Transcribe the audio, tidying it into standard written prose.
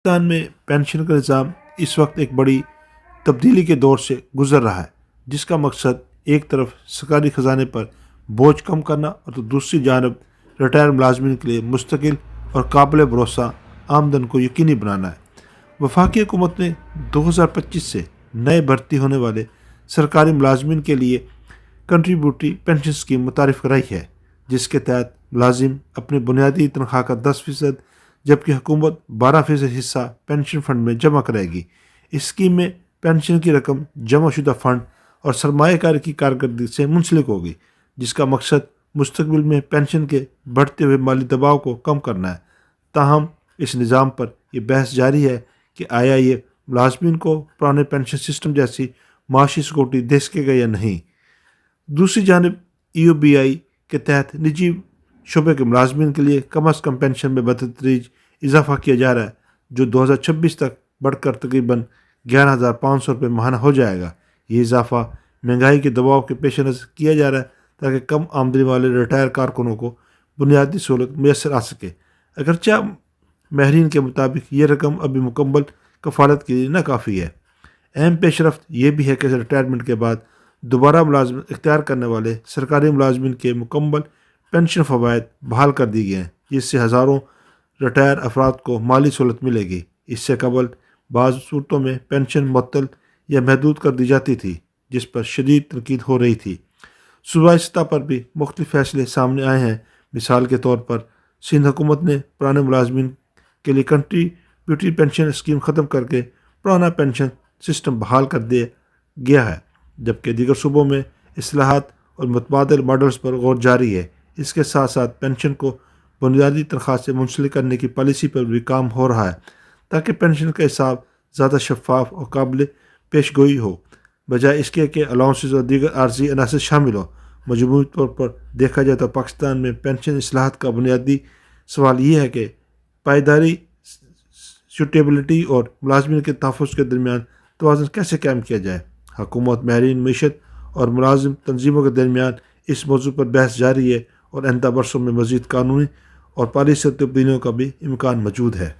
پاکستان میں پینشن کا نظام اس وقت ایک بڑی تبدیلی کے دور سے گزر رہا ہے، جس کا مقصد ایک طرف سرکاری خزانے پر بوجھ کم کرنا اور تو دوسری جانب ریٹائر ملازمین کے لیے مستقل اور قابل بھروسہ آمدن کو یقینی بنانا ہے۔ وفاقی حکومت نے 2025 سے نئے بھرتی ہونے والے سرکاری ملازمین کے لیے کنٹریبیوٹری پینشن اسکیم متعارف کرائی ہے، جس کے تحت ملازم اپنے بنیادی تنخواہ کا 10% جبکہ حکومت 12% حصہ پینشن فنڈ میں جمع کرے گی۔ اس اسکیم میں پینشن کی رقم جمع شدہ فنڈ اور سرمایہ کاری کی کارکردگی سے منسلک ہوگی، جس کا مقصد مستقبل میں پینشن کے بڑھتے ہوئے مالی دباؤ کو کم کرنا ہے۔ تاہم اس نظام پر یہ بحث جاری ہے کہ آیا یہ ملازمین کو پرانے پینشن سسٹم جیسی معاشی سیکورٹی دے سکے گا یا نہیں۔ دوسری جانب EOBI کے تحت نجی شعبے کے ملازمین کے لیے کم از کم پینشن میں بتدریج اضافہ کیا جا رہا ہے، جو 2026 تک بڑھ کر تقریباً 11,500 روپے ماہانہ ہو جائے گا۔ یہ اضافہ مہنگائی کے دباؤ کے پیش نظر کیا جا رہا ہے تاکہ کم آمدنی والے ریٹائر کارکنوں کو بنیادی سہولت میسر آ سکے۔ اگرچہ ماہرین کے مطابق یہ رقم ابھی مکمل کفالت کے لیے ناکافی ہے۔ اہم پیش رفت یہ بھی ہے کہ ریٹائرمنٹ کے بعد دوبارہ ملازمت اختیار کرنے والے سرکاری ملازمین کے مکمل پینشن فوائد بحال کر دی گئے ہیں، جس سے ہزاروں ریٹائر افراد کو مالی سہولت ملے گی۔ اس سے قبل بعض صورتوں میں پینشن معطل یا محدود کر دی جاتی تھی، جس پر شدید تنقید ہو رہی تھی۔ صوبائی سطح پر بھی مختلف فیصلے سامنے آئے ہیں۔ مثال کے طور پر سندھ حکومت نے پرانے ملازمین کے لیے کنٹریبیوٹری پینشن اسکیم ختم کر کے پرانا پینشن سسٹم بحال کر دیا گیا ہے، جبکہ دیگر صوبوں میں اصلاحات اور متبادل ماڈلز پر غور جاری ہے۔ اس کے ساتھ ساتھ پینشن کو بنیادی تنخواہ سے منسلک کرنے کی پالیسی پر بھی کام ہو رہا ہے، تاکہ پینشن کا حساب زیادہ شفاف اور قابل پیش گوئی ہو، بجائے اس کے کہ الاؤنسز اور دیگر عارضی عناصر شامل ہوں۔ مجموعی طور پر دیکھا جائے تو پاکستان میں پینشن اصلاحات کا بنیادی سوال یہ ہے کہ پائیداری، سوٹیبلٹی اور ملازمین کے تحفظ کے درمیان توازن کیسے قائم کیا جائے۔ حکومت، ماہرین معیشت اور ملازم تنظیموں کے درمیان اس موضوع پر بحث جاری ہے اور آئندہ برسوں میں مزید قانونی اور پالیسی تبدیلیوں کا بھی امکان موجود ہے۔